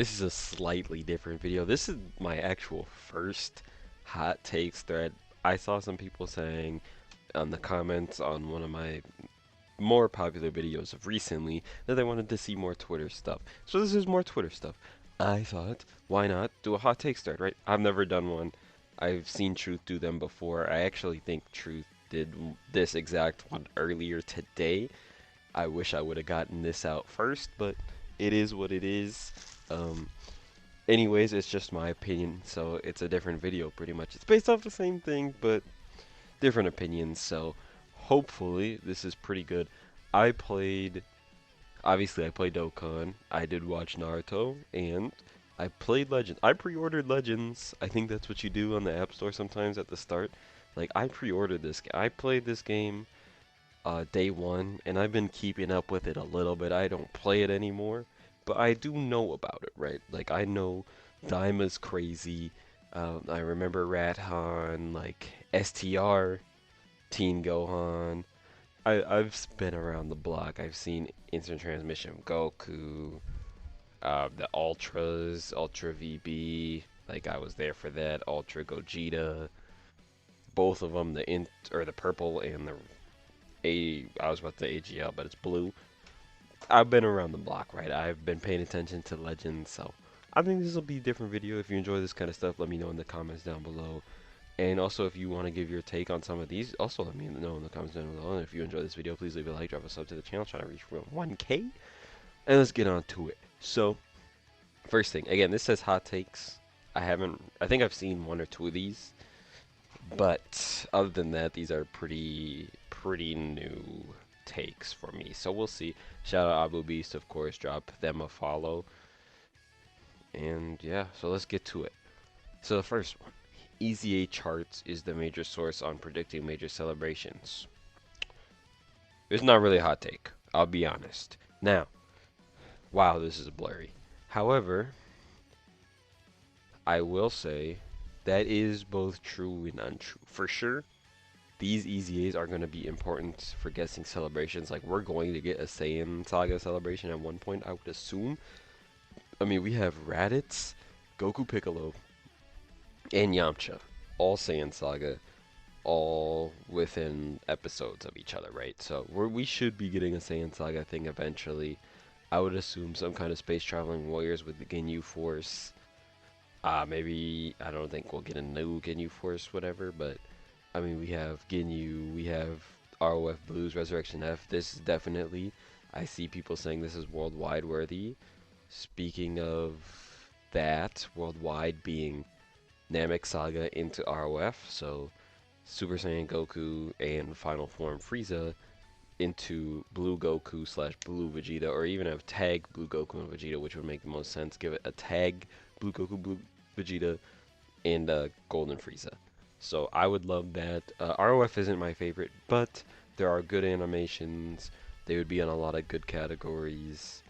This is a slightly different video. This is my actual first hot takes thread. I saw some people saying on the comments on one of my more popular videos of recently that they wanted to see more Twitter stuff. So this is more Twitter stuff. I thought, why not do a hot takes thread, right? I've never done one. I've seen Truth do them before. I actually think Truth did this exact one earlier today. I wish I would have gotten this out first, but it is what it is. Um, Anyways, it's just my opinion, so it's a different video pretty much. It's based off the same thing, but different opinions, so hopefully this is pretty good. I played, obviously I played Dokkan, I did watch Naruto, and I played Legends. I pre-ordered Legends. I think that's what you do on the App Store sometimes at the start. Like, I pre-ordered this. I played this game day one, and I've been keeping up with it a little bit. I don't play it anymore, but I do know about it, right? Like, I know Daima's crazy. I remember Radhan, like STR, Teen Gohan. I've been around the block. I've seen instant transmission Goku, the Ultras, Ultra VB. Like, I was there for that. Ultra Gogeta. Both of them, the purple and the I was about to say AGL, but it's blue. I've been around the block, right? I've been paying attention to Legends, so I think this will be a different video. If you enjoy this kind of stuff, let me know in the comments down below. And also, if you want to give your take on some of these, also let me know in the comments down below. And if you enjoy this video, please leave a like, drop a sub to the channel, trying to reach 1K. And let's get on to it. So, first thing, again, this says hot takes. I think I've seen one or two of these. But other than that, these are pretty new takes for me. So we'll see. Shout out Abu Beast, of course. Drop them a follow. And yeah, so let's get to it. So the first one. EZA charts is the major source on predicting major celebrations. It's not really a hot take. I'll be honest. Now, wow, this is blurry. However, I will say that is both true and untrue. For sure, these EZAs are going to be important for guessing celebrations. Like, we're going to get a Saiyan Saga celebration at one point, I would assume. I mean, we have Raditz, Goku Piccolo, and Yamcha. All Saiyan Saga, all within episodes of each other, right? So we should be getting a Saiyan Saga thing eventually. I would assume some kind of space traveling warriors with the Ginyu Force. Maybe, I don't think we'll get a new Ginyu Force, whatever, but I mean, we have Ginyu, we have ROF Blues, Resurrection F. This is definitely, I see people saying this is worldwide worthy. Speaking of that, worldwide being Namek Saga into ROF, so Super Saiyan Goku and Final Form Frieza into Blue Goku slash Blue Vegeta, or even have tag Blue Goku and Vegeta, which would make the most sense. Give it a tag Blue Goku, Blue Vegeta, and Golden Frieza. So I would love that. ROF isn't my favorite, but there are good animations. They would be on a lot of good categories.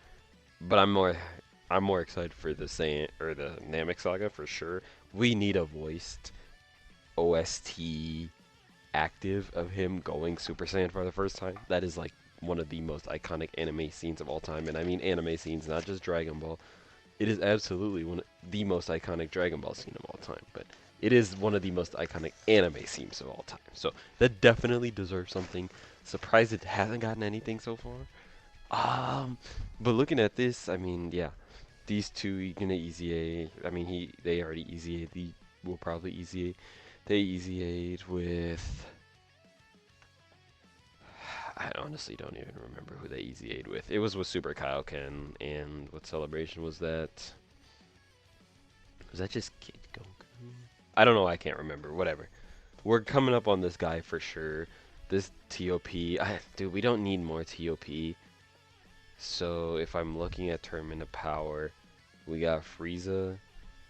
But I'm more excited for the the Namek Saga for sure. We need a voiced OST active of him going Super Saiyan for the first time. That is like one of the most iconic anime scenes of all time, and I mean anime scenes, not just Dragon Ball. It is absolutely one of the most iconic Dragon Ball scene of all time, but it is one of the most iconic anime scenes of all time. So that definitely deserves something. Surprised it hasn't gotten anything so far. But looking at this, I mean, yeah, these two you're gonna EZA. I mean, they already EZA'd. They will probably EZA. They EZA'd with. I honestly don't even remember who they EZA'd with. It was with Super Kaioken, and what celebration was that? Was that just Kid Goku? I don't know, I can't remember. Whatever. We're coming up on this guy for sure. This TOP. Dude, we don't need more TOP. So if I'm looking at Tournament of Power, we got Frieza.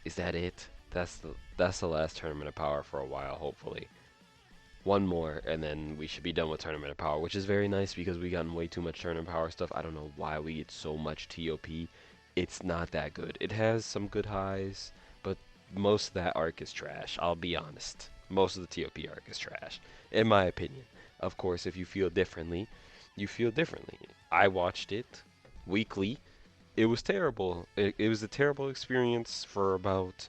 Is that it? That's the last Tournament of Power for a while, hopefully. One more, and then we should be done with Tournament of Power, which is very nice because we gotten way too much Tournament of Power stuff. I don't know why we get so much TOP. It's not that good. It has some good highs, but most of that arc is trash. I'll be honest. Most of the TOP arc is trash, in my opinion. Of course, if you feel differently, you feel differently. I watched it weekly. it was terrible. It was a terrible experience for about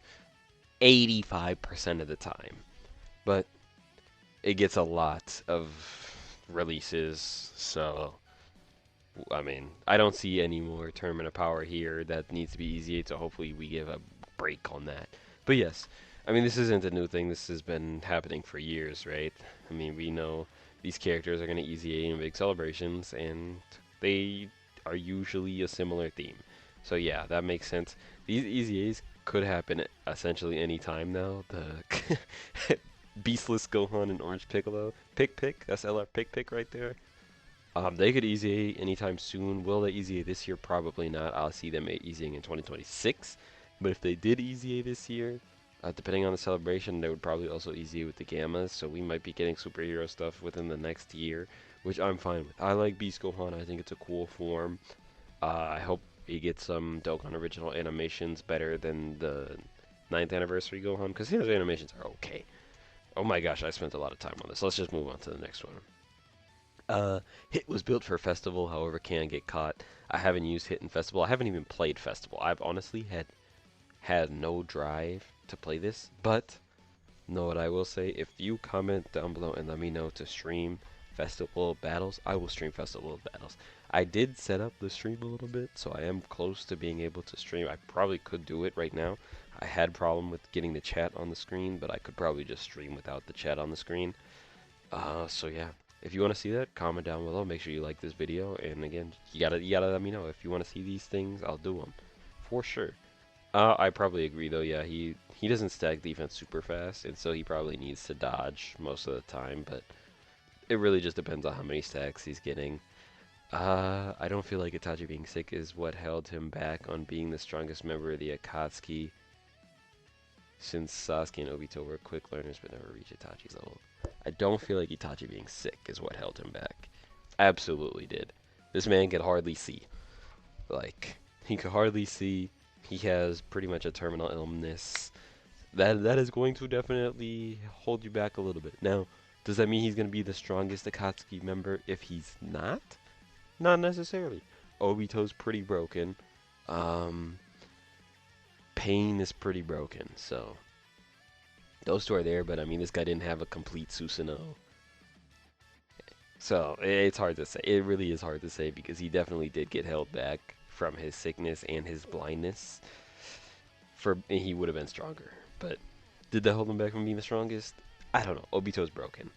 85% of the time. But it gets a lot of releases, so I mean, I don't see any more Tournament of Power here that needs to be easy, so hopefully we give a break on that. But yes, I mean, this isn't a new thing. This has been happening for years, right? I mean, we know these characters are going to easy in big celebrations, and they are usually a similar theme. So yeah, that makes sense. These easy A's could happen essentially any time now. The Beastless Gohan and Orange Piccolo. Pick, that's LR Pick right there. They could easy A anytime soon. Will they easy A this year? Probably not. I'll see them easying in 2026. But if they did easy A this year, depending on the celebration, they would probably also easy A with the Gammas. So we might be getting superhero stuff within the next year, which I'm fine with. I like Beast Gohan. I think it's a cool form. I hope he gets some Dokkan original animations better than the 9th anniversary Gohan, because his animations are okay. Oh my gosh, I spent a lot of time on this. Let's just move on to the next one. Hit was built for Festival, however, can get caught. I haven't used Hit in Festival. I haven't even played Festival. I've honestly had no drive to play this, but know what I will say? If you comment down below and let me know to stream Festival Battles, I will stream Festival Battles. I did set up the stream a little bit, so I am close to being able to stream. I probably could do it right now. I had problem with getting the chat on the screen, but I could probably just stream without the chat on the screen. So yeah. If you want to see that, comment down below. Make sure you like this video, and again, you gotta let me know if you want to see these things. I'll do them for sure. I probably agree though. Yeah, he doesn't stack defense super fast, and so he probably needs to dodge most of the time. But it really just depends on how many stacks he's getting. I don't feel like Itachi being sick is what held him back on being the strongest member of the Akatsuki, since Sasuke and Obito were quick learners but never reached Itachi's level. I don't feel like Itachi being sick is what held him back. Absolutely did. This man could hardly see. Like, he could hardly see. He has pretty much a terminal illness. That is going to definitely hold you back a little bit. Now, does that mean he's going to be the strongest Akatsuki member if he's not? Not necessarily. Obito's pretty broken. Pain is pretty broken, so those two are there, but I mean, this guy didn't have a complete Susanoo. So, it's hard to say. It really is hard to say because he definitely did get held back from his sickness and his blindness. And he would have been stronger. But did that hold him back from being the strongest? I don't know. Obito's broken.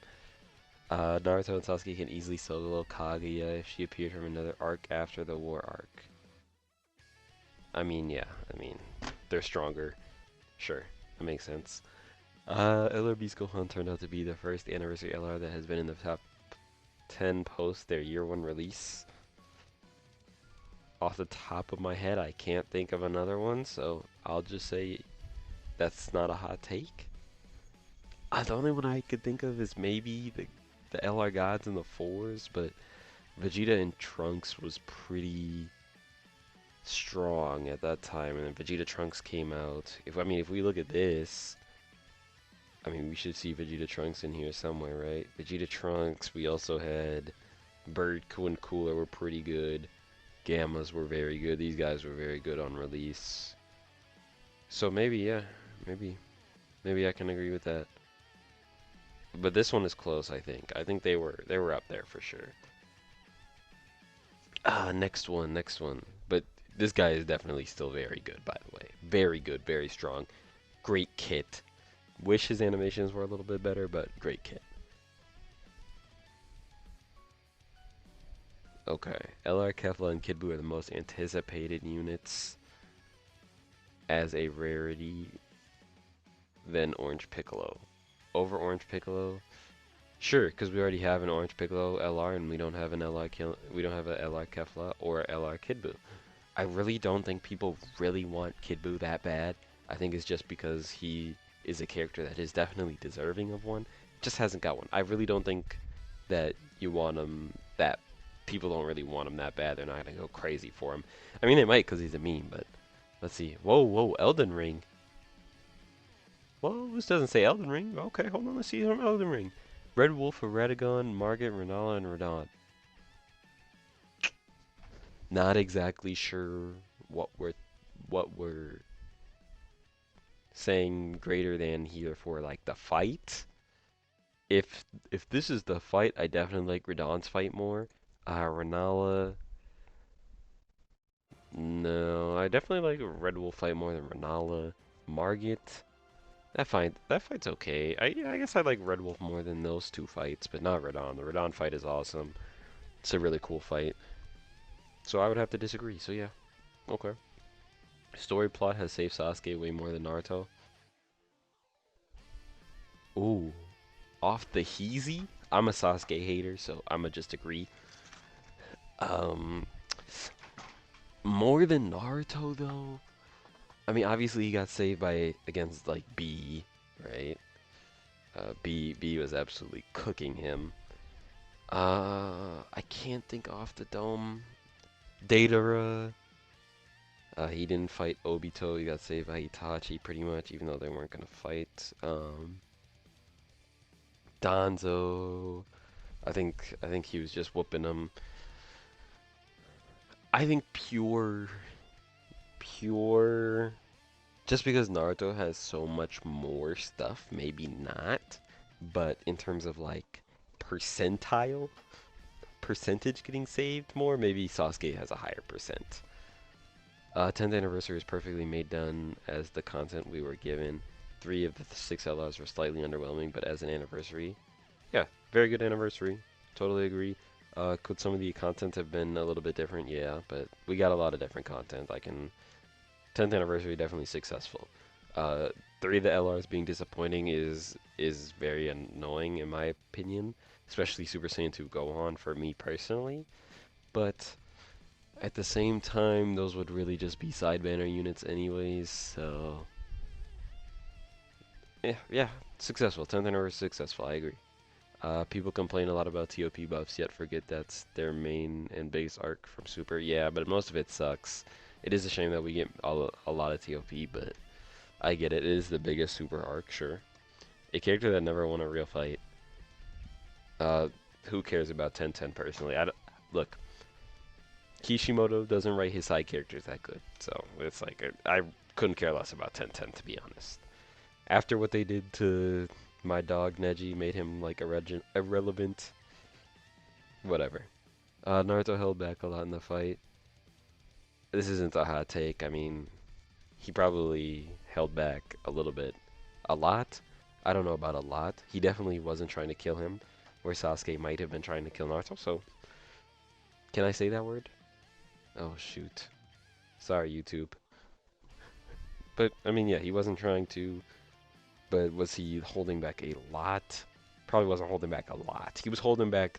Naruto and Sasuke can easily solo Kaguya if she appeared from another arc after the war arc. I mean, yeah. I mean, they're stronger. Sure. That makes sense. LR Beast Gohan turned out to be the first anniversary LR that has been in the top 10 post their year 1 release. Off the top of my head, I can't think of another one, so I'll just say that's not a hot take. The only one I could think of is maybe the LR Gods in the 4s, but Vegeta and Trunks was pretty strong at that time, and then Vegeta Trunks came out. If we look at this, I mean, we should see Vegeta Trunks in here somewhere, right? Vegeta Trunks, we also had Bird and Cooler were pretty good. Gammas were very good. These guys were very good on release. So maybe, yeah, maybe I can agree with that. But this one is close, I think. I think they were up there for sure. Next one. But this guy is definitely still very good, by the way. Very good, very strong. Great kit. Wish his animations were a little bit better, but great kit. Okay, LR, Kefla, and Kid Buu are the most anticipated units as a rarity than Orange Piccolo. Over Orange Piccolo? Sure, because we already have an Orange Piccolo LR, and we don't have an LR LR Kefla or LR Kid Buu. I really don't think people really want Kid Buu that bad. I think it's just because he is a character that is definitely deserving of one. Just hasn't got one. I really don't think that you want him that. People don't really want him that bad. They're not gonna go crazy for him. I mean, they might because he's a meme, but let's see. Whoa, Elden Ring. Well, this doesn't say Elden Ring. Okay, hold on. Let's see some Elden Ring. Red Wolf of Radagon, Margit, Renala, and Radon. Not exactly sure what we're saying greater than here for like the fight. If this is the fight, I definitely like Radon's fight more. Renala, no, I definitely like Red Wolf fight more than Renala. Margit, that fight's okay. I guess I like Red Wolf more than those two fights, but not Radon. The Radon fight is awesome. It's a really cool fight. So I would have to disagree. So yeah, okay. Story plot has saved Sasuke way more than Naruto. Ooh, off the heezy. I'm a Sasuke hater, so I'ma just agree. Um, more than Naruto though. I mean, obviously he got saved by against like B, right? B was absolutely cooking him. I can't think off the dome. Datara. He didn't fight Obito. He got saved by Itachi pretty much, even though they weren't gonna fight. Danzo. I think he was just whooping him. I think pure. Just because Naruto has so much more stuff, maybe not. But in terms of like percentage getting saved more, maybe Sasuke has a higher percent. 10th anniversary is perfectly made done as the content we were given. 3 of the 6 LRs were slightly underwhelming, but as an anniversary, yeah, very good anniversary. Totally agree. Could some of the content have been a little bit different? Yeah, but we got a lot of different content. 10th anniversary definitely successful. 3 of the LRs being disappointing is very annoying in my opinion, especially Super Saiyan 2 Gohan for me personally. But at the same time, those would really just be side banner units anyways, so yeah, successful. 10th anniversary successful, I agree. People complain a lot about TOP buffs, yet forget that's their main and biggest arc from Super. Yeah, but most of it sucks. It is a shame that we get a lot of TOP, but I get it. It is the biggest Super arc, sure. A character that never won a real fight. Uh, who cares about 1010 personally? Look, Kishimoto doesn't write his side characters that good, so it's like I couldn't care less about 1010 to be honest. After what they did to my dog Neji, made him like irrelevant. Whatever. Naruto held back a lot in the fight. This isn't a hot take. I mean, he probably held back a little bit. A lot? I don't know about a lot. He definitely wasn't trying to kill him, where Sasuke might have been trying to kill Naruto, so can I say that word? Oh shoot. Sorry, YouTube. But, I mean, yeah, he wasn't trying to, but was he holding back a lot? Probably wasn't holding back a lot. He was holding back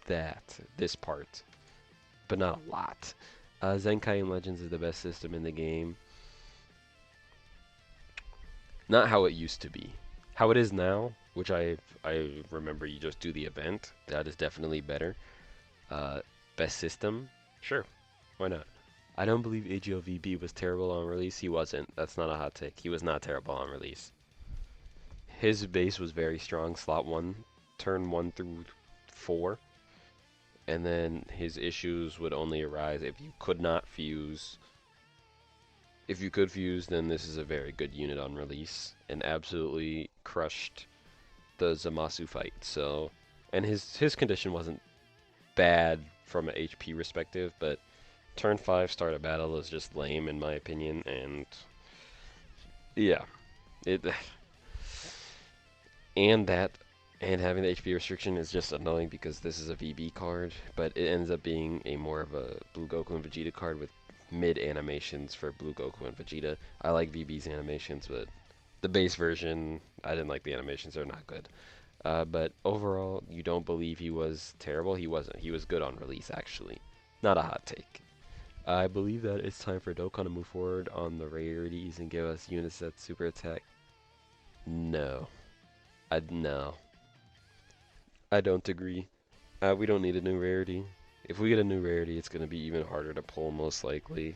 this part, but not a lot. Zenkai and Legends is the best system in the game. Not how it used to be. How it is now, which I remember you just do the event. That is definitely better. Best system? Sure. Why not? I don't believe AGLVB was terrible on release. He wasn't. That's not a hot take. He was not terrible on release. His base was very strong. Slot 1, turn 1 through 4. And then his issues would only arise if you could not fuse. If you could fuse, then this is a very good unit on release. And absolutely crushed the Zamasu fight. So, and his condition wasn't bad from an HP perspective, but turn 5 start a battle is just lame in my opinion, and yeah, it and having the HP restriction is just annoying because this is a VB card, but it ends up being a more of a Blue Goku and Vegeta card with mid animations for Blue Goku and Vegeta. I like VB's animations, but the base version, I didn't like the animations. They're not good. But overall, you don't believe he was terrible. He wasn't. He was good on release, actually. Not a hot take. I believe that it's time for Dokkan to move forward on the rarities and give us units that super attack. No. No. I don't agree. We don't need a new rarity. If we get a new rarity, it's going to be even harder to pull, most likely.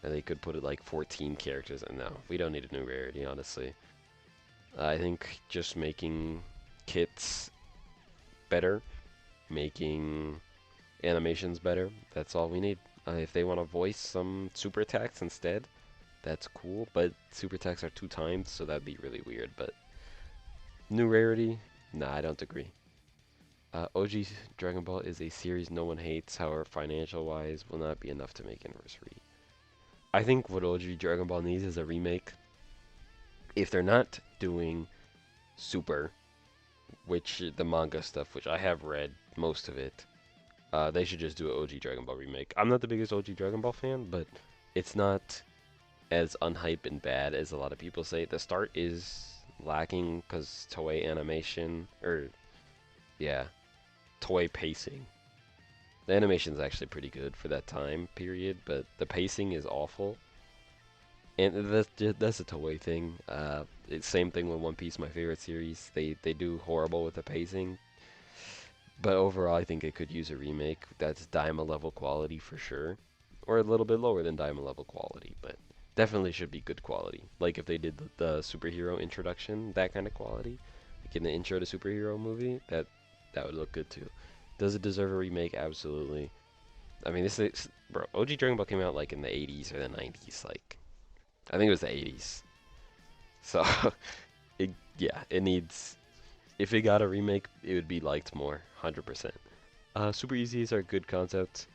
And they could put it like 14 characters. And no, we don't need a new rarity, honestly. I think just making kits better, making animations better, that's all we need. If they want to voice some super attacks instead, that's cool. But super attacks are 2 times, so that'd be really weird. But new rarity? Nah, I don't agree. OG Dragon Ball is a series no one hates, however, financial wise, will not be enough to make anniversary. I think what OG Dragon Ball needs is a remake. If they're not doing Super, which the manga stuff, which I have read most of it, they should just do an OG Dragon Ball remake. I'm not the biggest OG Dragon Ball fan, but it's not as unhype and bad as a lot of people say. The start is lacking because Toei animation, or yeah, Toei pacing. The animation is actually pretty good for that time period, but the pacing is awful. And that's a Toei thing. It's same thing with One Piece, my favorite series. They do horrible with the pacing. But overall, I think it could use a remake that's Daima level quality for sure. Or a little bit lower than Daima level quality, but definitely should be good quality. Like if they did the superhero introduction, that kind of quality. Like in the intro to superhero movie, that would look good too. Does it deserve a remake? Absolutely. I mean, this is, bro, OG Dragon Ball came out like in the 80s or the 90s. Like, I think it was the 80s. So, yeah, it needs, if it got a remake, it would be liked more, 100%. Super Easies are a good concept.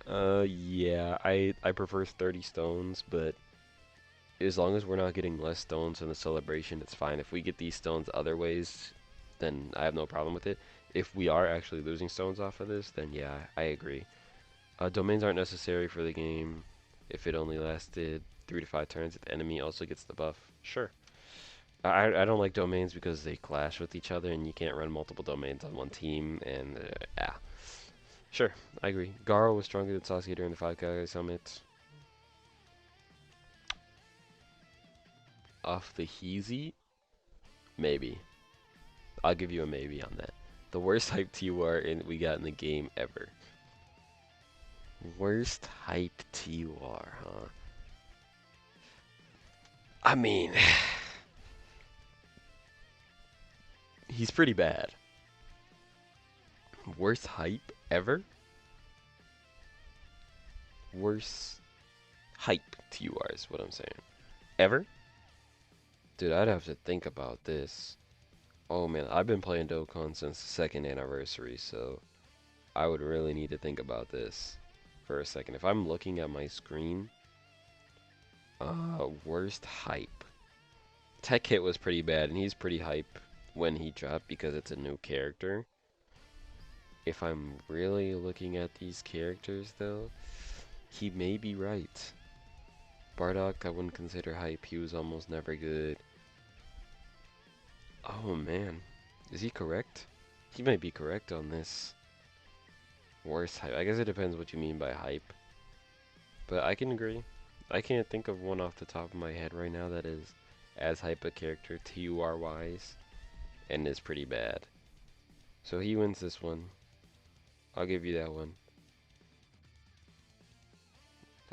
Yeah, I prefer 30 stones, but as long as we're not getting less stones in the celebration, it's fine. If we get these stones other ways, then I have no problem with it. If we are actually losing stones off of this, then yeah, I agree. Domains aren't necessary for the game if it only lasted 3 to 5 turns. If the enemy also gets the buff, sure. I don't like domains because they clash with each other and you can't run multiple domains on one team, and yeah. Sure, I agree. Garo was stronger than Sasuke during the 5 Kage Summit. Off the Heezy? Maybe. I'll give you a maybe on that. The worst hype TUR we got in the game ever. Worst hype TUR, huh? I mean, he's pretty bad. Worst hype ever? Worst hype TUR is what I'm saying. Ever? Dude, I'd have to think about this. Oh man, I've been playing Dokkan since the 2nd anniversary, so I would really need to think about this for a second. If I'm looking at my screen, worst hype. Tech Hit was pretty bad, and he's pretty hype when he dropped because it's a new character. If I'm really looking at these characters, though, he may be right. Bardock, I wouldn't consider hype. He was almost never good. Oh man, is he correct? He might be correct on this. Worst hype. I guess it depends what you mean by hype. But I can agree. I can't think of one off the top of my head right now that is as hype a character TUR wise and is pretty bad. So he wins this one. I'll give you that one.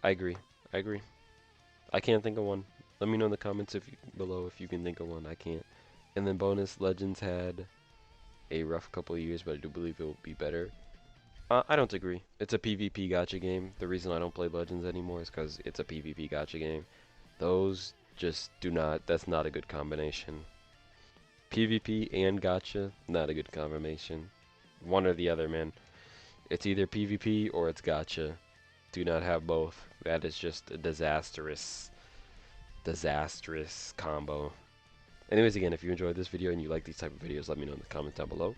I agree. I agree. I can't think of one. Let me know in the comments below if you can think of one. I can't. And then bonus, Legends had a rough couple of years, but I do believe it will be better. I don't agree. It's a PvP gacha game. The reason I don't play Legends anymore is because it's a PvP gacha game. Those just do not, that's not a good combination. PvP and gacha, not a good combination. One or the other, man. It's either PvP or it's gacha. Do not have both. That is just a disastrous combo. Anyways, again, if you enjoyed this video and you like these type of videos, let me know in the comments down below.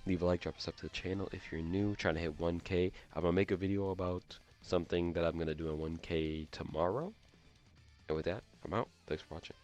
Leave a like, drop a sub to the channel if you're new, trying to hit 1K. I'm going to make a video about something that I'm going to do on 1K tomorrow. And with that, I'm out. Thanks for watching.